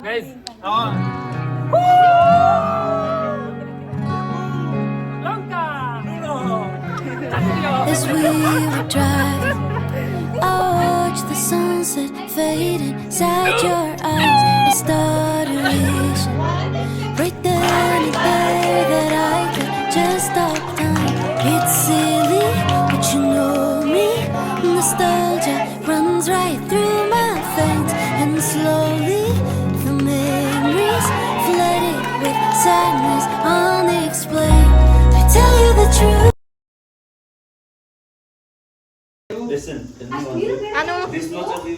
Guys, As we were driving, I watched the sunset fade inside your eyes. I started wishing right then and there that I could just stop time. It's silly, but you know me. Nostalgia runs right through my veins, and slowly the memories flooded with sadness unexplained. To tell you the truth. Listen. Ano? This much of you.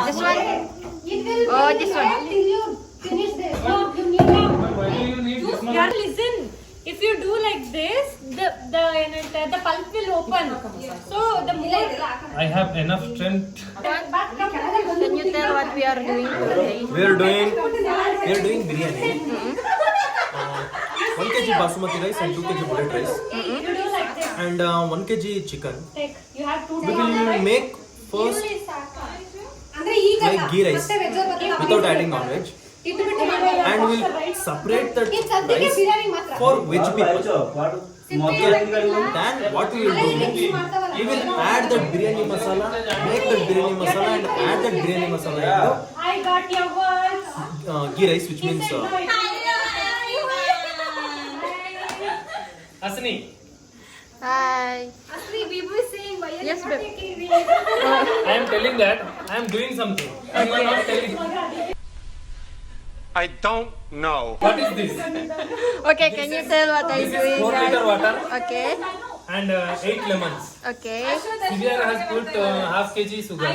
This one? Oh, this one. Here, listen. If you do like this, the pulp will open. So the more. I have enough strength. Can you tell what we are doing today? We are doing biryani. 1 kg basmati rice and 2 kg bullet rice. And 1 kg chicken. You have to We will make first like ghee rice without adding non-veg. And we'll separate the rice for veg people. Then what we will do, we will add the biryani masala, make the biryani masala and add the biryani masala I got your words. in the ghee rice, which means Asni, Hi. Yes, babe. I am telling that I am doing something. And you are not telling. I don't know. What is this? Okay, can you tell what I'm doing, 4 liter guys? water Okay. and 8 lemons. Okay. Sivya has put half kg sugar.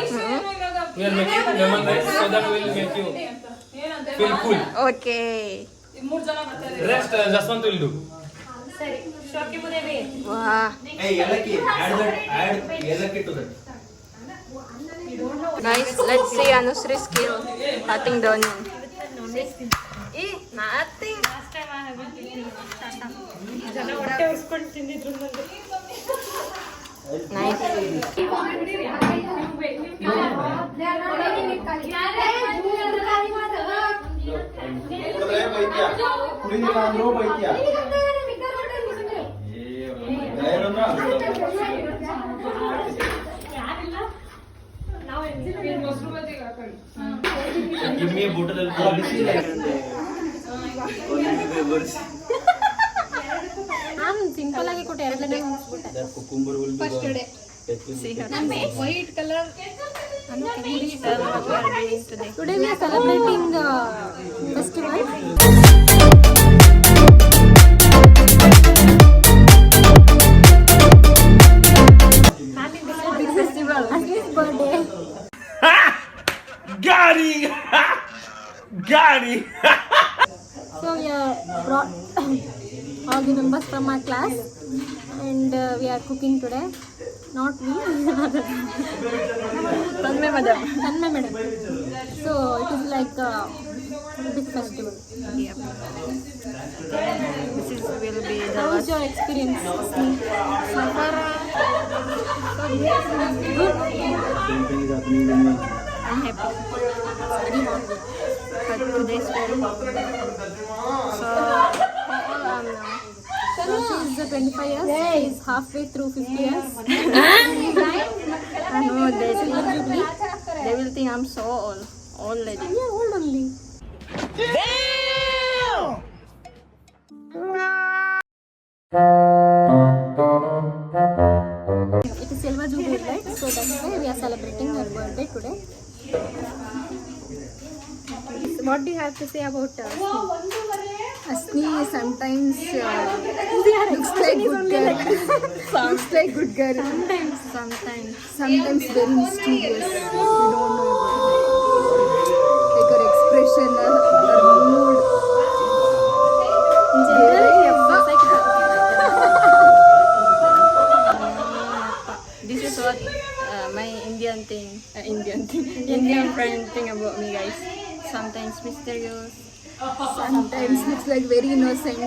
We are making lemon rice so that will make you feel cool. Okay. Rest Jaswant will do. Wow. hey, add yelaki to that. Nice. Let's see Anusri's skill cutting the onion. Nothing. Last time I haven't eaten. ಹೊಟ್ಟೆ ಉಸ್ಕೊಂಡು ತಿಂದಿದ್ರು ನಂದು. Nice. Give me a bottle of ನಾನು simple ಆಗಿ ಕೊಟ್ಟೆ ಎರಡನೇ ಮುಗಿಸ್ಬಿಟ್ಟೆ. That cucumber will be First day. White color. Tell what we are doing today. Today we are celebrating festival. Big festival. Ashley's birthday. Gary! So we are brought all the members from our class, and we are cooking today. Not we, Tanmay madam. Tanmay madam. So it is like a big festival. Yep. This will be the How was last. your experience? So far, Good. I'm happy. But today's very hot. So, So she is 25 years. She is halfway through 50 years. I know they will think I'm so old lady. Yeah, old only. It is Silva Jubilee, right? So that's why we are celebrating her birthday today. What do you have to say about Asni? Sometimes looks like good girl. Sounds like good girl. Sometimes very mischievous. We don't know about it. Like her expression, her mood. This is what my Indian friend think about me, guys. Sometimes mysterious. Sometimes looks like very innocent.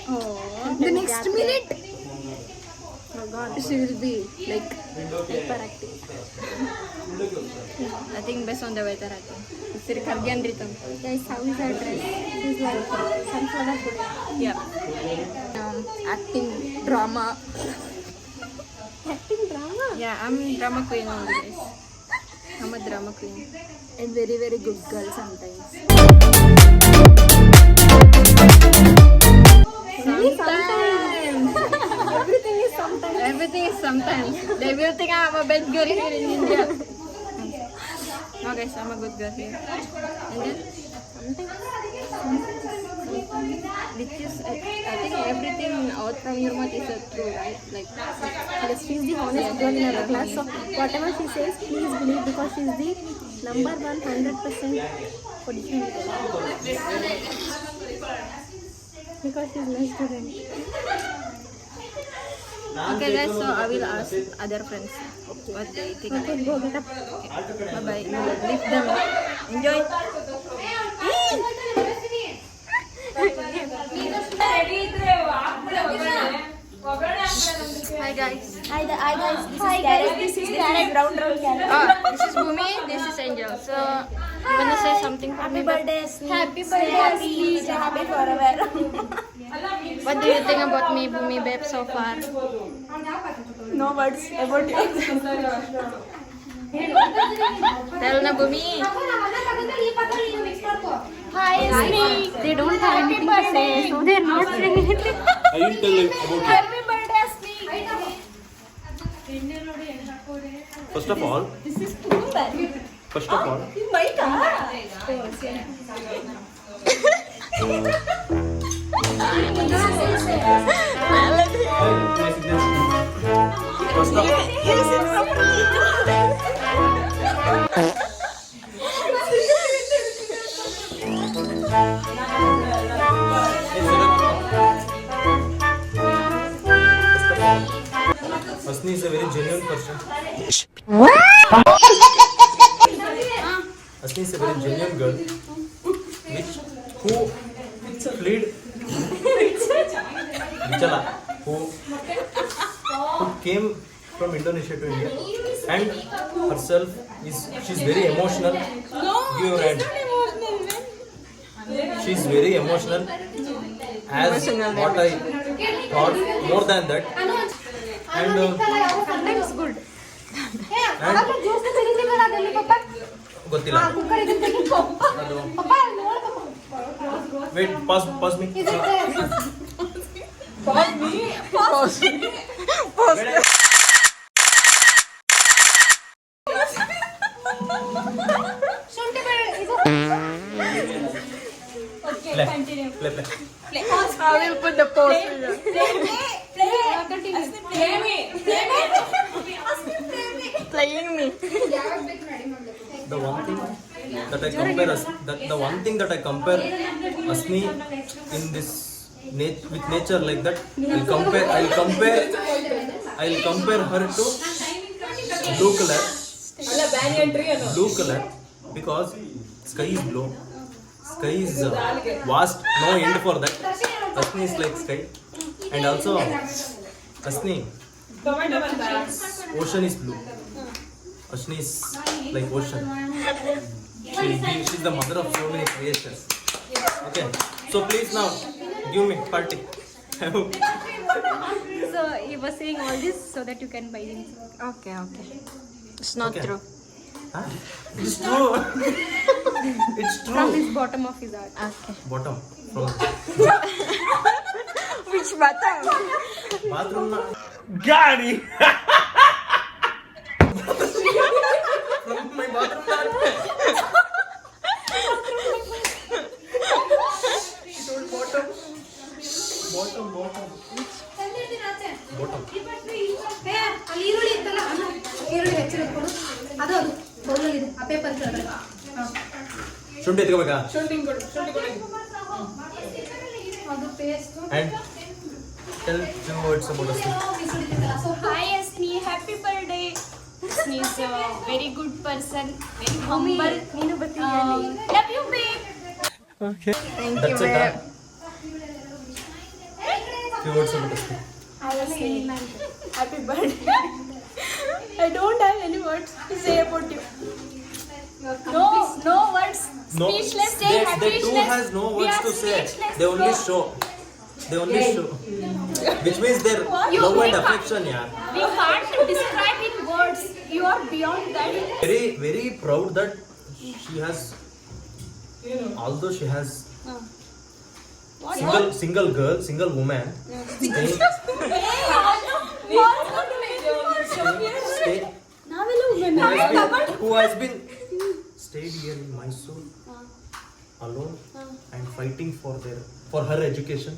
Oh, The next minute, oh God, she will be like hyperactive. I think based on the weather, I think. Siri Kargian Ritam. Guys, how is her dress? She's like sunflower food. Yeah. Acting drama. Yeah, I'm drama queen only, guys. I'm a drama queen. And very, very good girl sometimes. Sometimes. Everything is sometimes. Everything is sometimes. They will think I'm a bad girl here in India. No guys, I'm a good girl here. And then which is I think everything out from your mouth is true, right? Like Yes, she's the honest girl in our class. So whatever she says, please believe because she's the number 100% position. Because she's my student. okay guys, so I will ask other friends what they think. Okay, go get up. Bye bye. Leave them. Enjoy. Hi guys. Hi guys, this is carrot, round carrot. Oh, this is Bhumi, this is Angel. So, you wanna say something for me? Birthday, happy birthday, happy forever. What do you think about me, Bhumi, babe, so far? No words about you. Tell na, Bhumi. Hi, they don't have anything to say, so they're not saying anything. I didn't tell you about Happy birthday, it. First of all, Asni is a very genuine person. Asni is a very genuine girl, who came from Indonesia to India, and she's very emotional. Give your hand. She's very emotional. As what I thought, more than that. And Sometimes good. ಗೊತ್ತಿಲ್ಲ. Wait, pause me. Play. I will put the pause. Playing me. The one thing that I compare Asmi in this with nature like that, I'll compare her to blue color because sky is blue, sky is vast, no end for that. Asmi is like sky, and also Asmi, ocean is blue. Ashni is like ocean. She's the mother of so many creations. Okay, so please now give me party. So he was saying all this so that you can buy him. Okay. It's not Okay. true. Huh? It's true. It's From true. his bottom of his heart. Okay. Bottom from Which button? bathroom. Gary! From my bathroom. Bottom. ಈರುಳ್ಳಿ ಇತ್ತಲ್ಲ ಈರುಳ್ಳಿ ಹೆಚ್ಚಿಟ್ಕೊಡು ಅದು ಬೌಲಲ್ಲಿ ಆ paper ಶುಂಠಿ ಎತ್ಕೋಬೇಕಾ? ಅದು paste And tell few words about Asmi. Hi Asmi, happy birthday. Asmi is a very good person, very humble. Love you, babe. Thank you, That's it. babe. Few words about Asmi. Happy birthday. I don't have any words to say about you. No words. No, Speechless. Stay the happy. two has no words to say. They only show. Which means their love and affection, yeah. We can't describe in words. You are beyond that. Very, very proud that she has, although she has single girl, single woman, who has been stayed here in Mysore alone and fighting for her education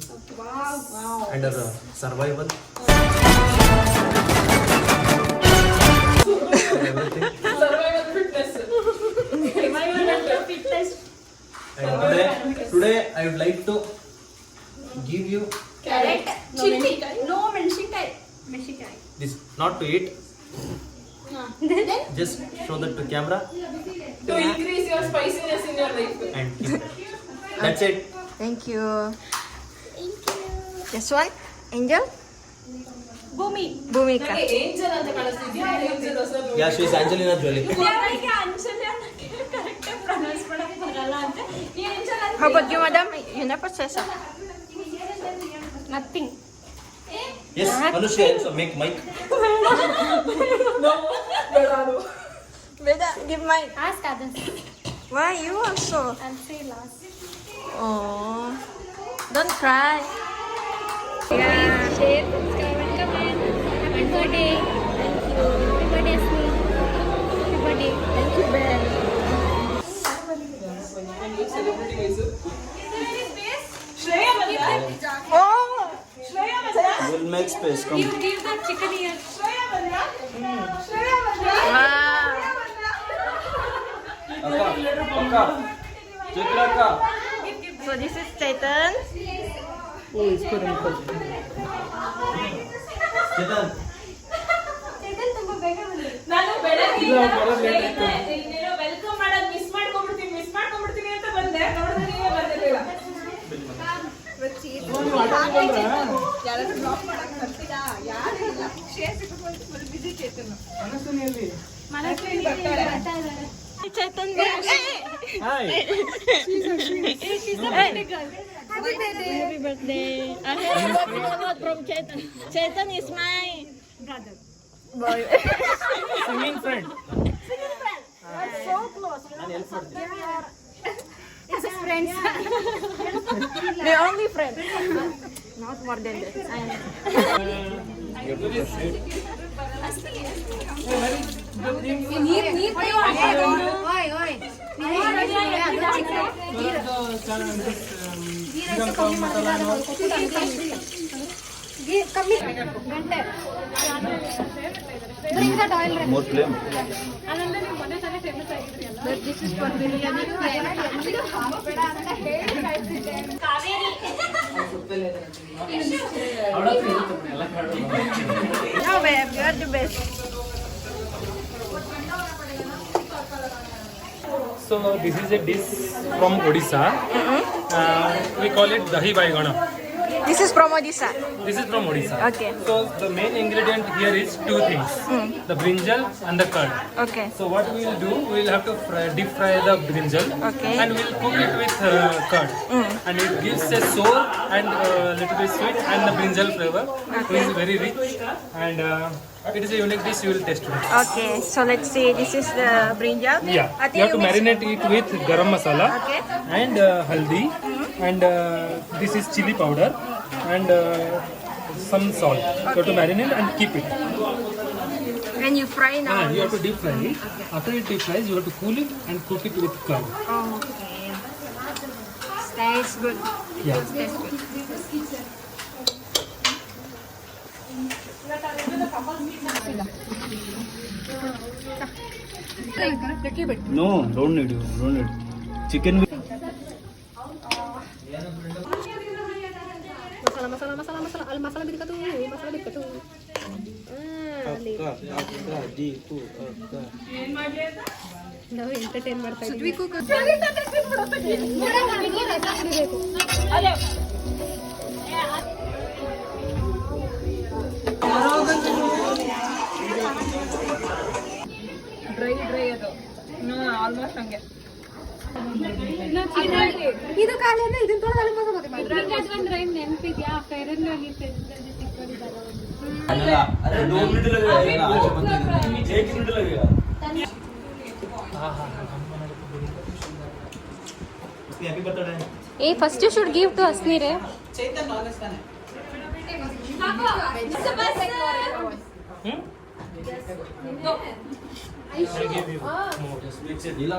and her survival. Everything. And today I would like to give you Correct. Chili. No mentionkai. this, not to eat. Just show that to camera To increase your spiciness in your life. and keep it. That's it. Thank you. This one, Angel? Bhumika. Angel ಅಂತ ಕಾಣಿಸ್ತಿದ್ಯಾ? Angel ಅಸಲು. Yeah, she is Angelina Jolie. ಯಾರಿಗೆ ಅಂಜಲಿ ಅಂತ correct pronounce ಮಾಡಕ್ಕೆ ಬರಲ್ಲ ಅಂತ. ಈ ಅಂಜಲಿ ಅಂತ How about you, madam? You never say so. nothing. Yes, Anushka also make mic. Beda, give mine. Ask others. Why you also? I'll say last. Oh, don't cry. Share, subscribe, and comment. Happy birthday. Thank you. Happy birthday, Asmi. Happy birthday. Thank you, Ben. Shreya ಬಂದ್ಯಾ? Oh, Shreya ಬಂದ್ಯಾ? We'll make space. Come. Give the chicken here. Shreya ಬಂದ್ಯಾ? ಶ್ರೇಯಾ ಬಂದ್ಯಾ? wow. Akka. Chikraka. So this is Chetan. Chetan. ತುಂಬಾ ಬೇಗ ಬಂದಿದೆ. ನಾನು ಬೆಳಗ್ಗೆ ನೀನು ವೆಲ್ಕಮ್ ಮಾಡೋದು ಮಿಸ್ ಮಾಡ್ಕೊಂಡ್ಬಿಡ್ತೀನಿ ಅಂತ ಬಂದೆ. ನೋಡಿದ್ರೆ ನೀವೇ ಬರ್ತಿರ್ಲಿಲ್ಲ. ಮನಸ್ಸಿನಲ್ಲಿ ಬರ್ತಾ ಇದ್ದಾರೆ. Chetan. Hi. Happy birthday. Happy birthday from Chetan. Chetan is my brother. Boy. Singing friend. So close. As a friends. The only friend. Not more than that. More flame. But this is for biryani. No, babe, you are the best. So this is a dish from Odisha. We call it dahi baigana. This is from Odisha. This is from Odisha. Okay. So the main ingredient here is two things: the brinjal and the curd. Okay. So what we will do, we will have to deep fry the brinjal, Okay. and we'll cook it with curd, and it gives a sour and little bit sweet, and the brinjal flavor is very rich, and it is a unique dish. You will taste it. Okay. So let's see. This is the brinjal. Yeah, I think you have to mix- marinate it with garam masala Okay. and haldi, and this is chili powder and some salt. You have to marinate and keep it. And you fry now. And you have to deep fry it. After it deep fries, you have to cool it and cook it with curd. Okay. Tastes good. Yeah. Tastes good. No, don't need you. Don't need. Chicken. Masala bidikatu. ನಾವು entertain ಮಾಡ್ತಾ ಇದ್ದೀವಿ. Dry ಅದು almost ಹಂಗೆ. ಇದು ಖಾಲಿ ಅಂದ್ರೆ ಇದನ್ನ ತೊಳೆದು ಅಲ್ಲಿ ಮಗ ಒಂದು ರೈಮ್ ನೆನಪಿದ್ಯಾ? ಫೇರ್ ಅಂಡ್ ಲವ್ಲಿ ತಿಕ್ಕೊಂಡಿದ್ದಾರೆ. अरे 2 मिनट लगेगा एक मिनट लगेगा happy birthday a first you should give to अस्नी रे चैतन्य नॉलेज का I gave you more. ಇಲ್ಲ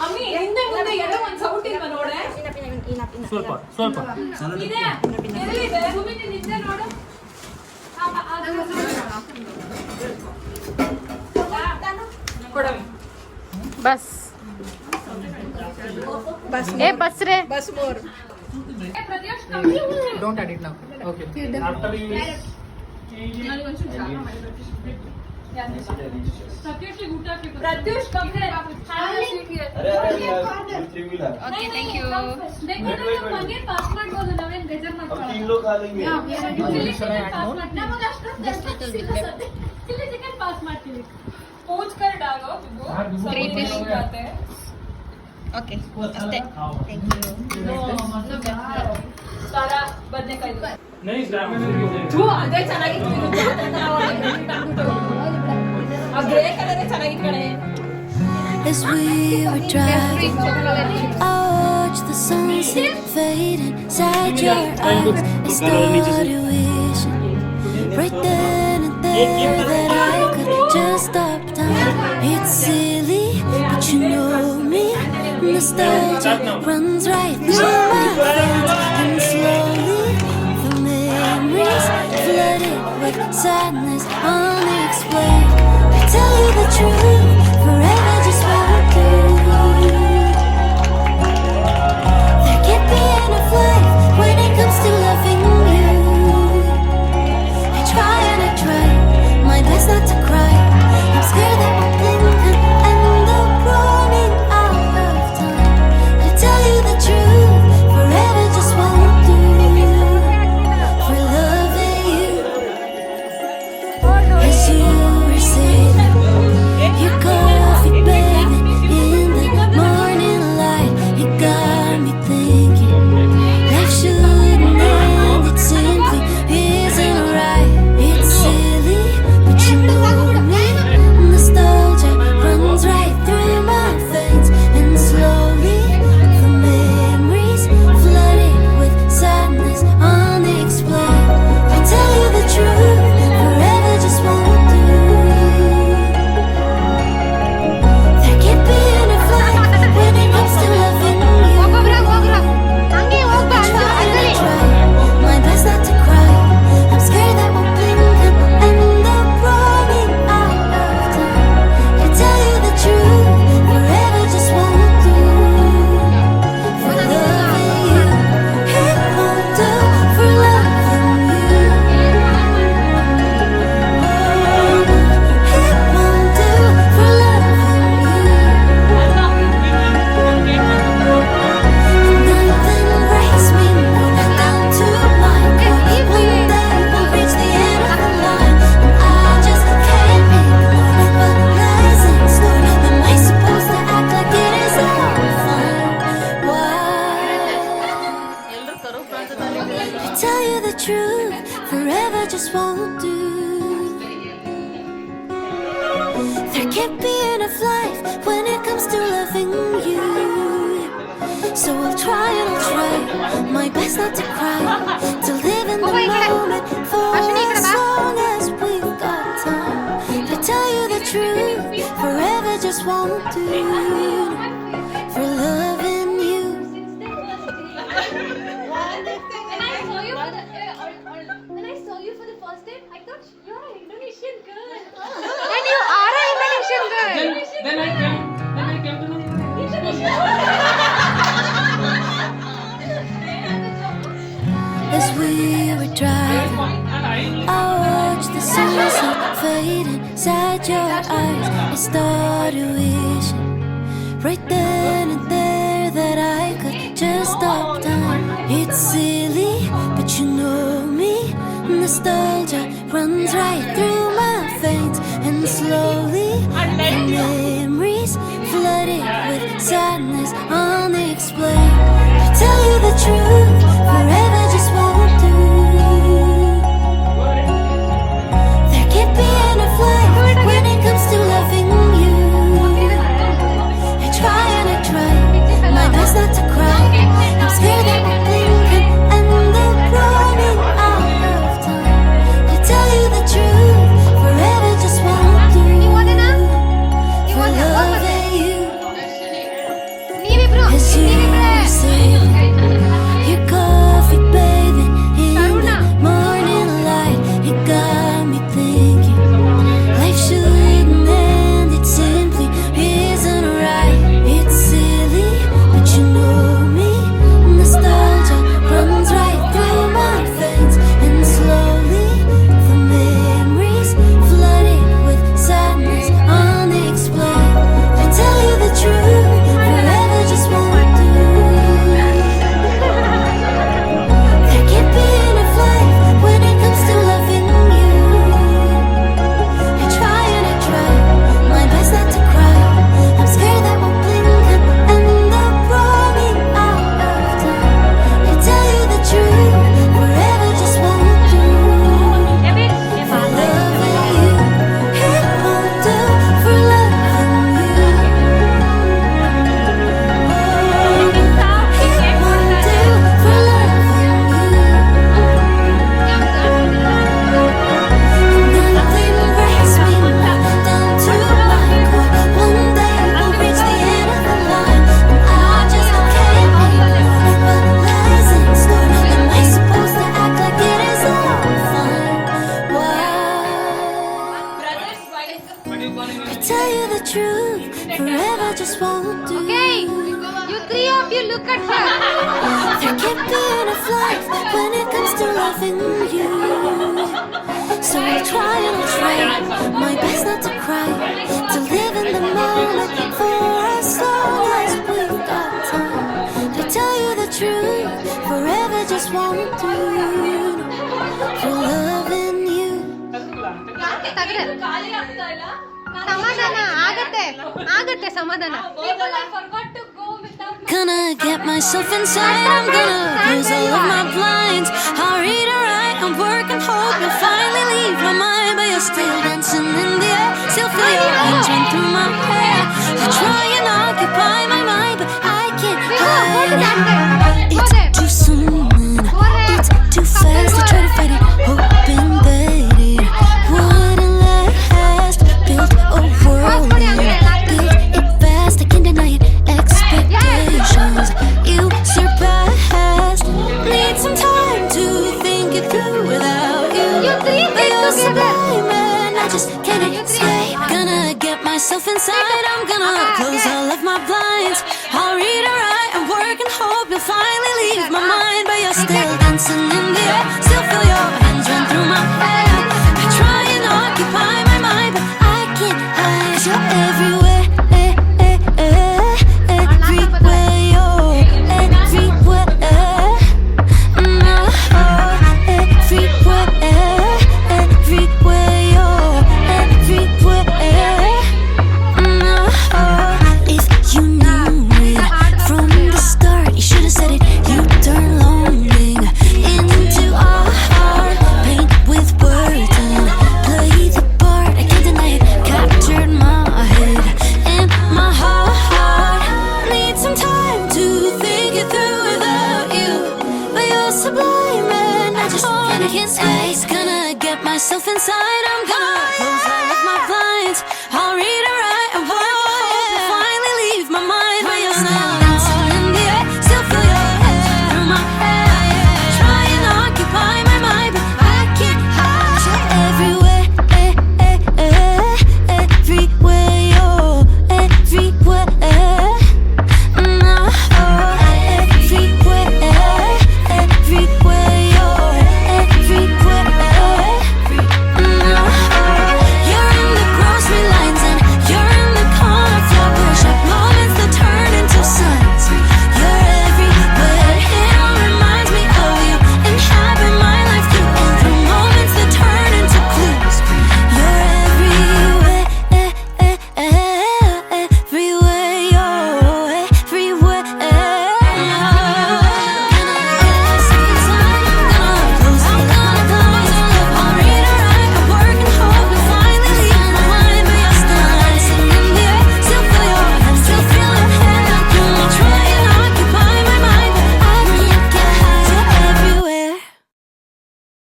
ಅಮ್ಮಿ ಹಿಂದೆ ಮುಂದೆ ಎಲ್ಲೋ ಒಂದು ಸೌಟ್ ಇಲ್ವಾ ನೋಡೆ? ಸ್ವಲ್ಪ ಸ್ವಲ್ಪ ಇದೆ ಎಲ್ಲಿದೆ? ಭೂಮಿನಿ ನಿಂದೆ ನೋಡು. ಕೊಡವಿ. बस ए बस रे ಬಸ್ ಮೋರ್. don't add it now. Okay, after you Pratyush ಕಮ್ರೆ. अरे three wheeler okay thank you. ಮನೆ ಪಾಸ್ ಮಾಡ್ಬೋದು, ನಾವೇನ್ ಬೇಜಾರ್ अब ಮಾಡ್ಕೊಳ್ಳಲ್ಲ. 3 लोग खा लेंगे चिल्ली चिकन पास ಮಾಡ್ತೀವಿ. पूछ कर डालो वो 3 फिश खाते हैं. ओके अಷ್ಟೇ सारा बदनेकाಯಿ नहीं रामेन ಅದೇ ಚೆನ್ನಾಗಿತ್ತು. ಆ ಗ್ರೇ ಕಲರ್ ಚೆನ್ನಾಗಿತ್ತು ಕಣೆ. As we were driving, I watched the sunset fade inside your eyes. I started wishing right then and there that I could just stop time. It's silly, but you know me. Nostalgia runs right through my veins, and slowly the memories flooded with sadness unexplained. I tell you the truth, forever just won't do. There can't be enough life when it comes to loving you. I try and I try my best not to cry. I'm scared that one thing could end up running out of time. I tell you the truth, forever just won't do. For loving you, as you were sitting, your coffee baby in the morning light, it got me thinking life shouldn't end, it simply isn't right. It's silly, but you know me. Nostalgia runs right through my veins, and slowly the memories flooded with sadness unexplained. I tell you the truth, forever just won't do. There can't be enough life when it comes to loving you. I try and I try my best not to cry. I'm scared that one thing could end up running out of time. I tell you the truth, forever just won't do. For loving you, it won't do. For loving you, it won't do. For loving you, nothing breaks me more down to my core. One day we'll reach the end of the line, and I just can't ignore what lies in store. Am I supposed to act like it is all fine? Why? I tell you the truth, forever just won't do. There can't be enough life when it comes to loving you. So I'll try and I'll try my best not to cry, to live in the moment for as long as we've got time. To tell you the truth, forever just won't do. For loving you. When I saw you for the first time, I thought you're an Indonesian girl. And you are an Indonesian girl. then I came to know As we were driving, I watched the sunset fade inside your eyes. I started wishing right then and there that I could just stop time. It's silly, but you know me. Nostalgia runs right through my veins, slowly the memories flooded with sadness unexplained. To tell you the truth, forever just won't do. There can't be enough life when it comes to loving you. I try and I try my best not to cry. I'm scared that we'll blink and end up running out of time. To tell you the truth, forever just won't do. For loving you, as you say, your coffee bathing in the morning light. It got me thinking life shouldn't end, it simply isn't right. It's silly, but you know me. Nostalgia runs right through my veins, and slowly the memories flooded with sadness unexplained. To tell you the truth, forever just won't do. There can't be enough life when it comes to loving you. I try and I try my best not to cry. I'm scared that we'll blink and end up running out of time. To tell you the truth, forever just won't do. For loving you, it won't do. For loving you, it won't do. For loving you, nothing breaks me now down to my core. One day we'll reach the end of the line, and I just can't ignore what lies in store. Am I supposed to act like it is all fine? Why? I tell you the truth, forever just won't do. Okay, you three of you look at her. There can't be enough life when it comes to loving you. So I'll try and I'll try my best not to cry, to live in the moment for as long as we've got time. To tell you the truth, forever just won't do. For loving you. ಸಮಾಧಾನ ಆಗತ್ತೆ ಆಗತ್ತೆ ಸಮಾಧಾನ. Gonna get myself inside, I'm gonna close all of my blinds. I'll read or write, I'm working, hope you'll finally leave my mind. But you're still dancing in the air, still feel your hands run through my hair. I try and occupy my mind, but I can't hide. It's too soon, it's too fast to try to fight it, hoping that it wouldn't last. Build a world and build it fast, I can't deny it. Expectations you surpassed. Need some time to think it through without you. But you're sublime and I just can't escape. Gonna get myself inside, I'm gonna close all of my blinds. I'll read or write and work and hope you'll finally leave my mind. But you're still dancing in the air, still feel your hands run through my hair. I try and occupy my mind, but I can't hide. 'Cause you're everywhere. Myself inside, I'm gonna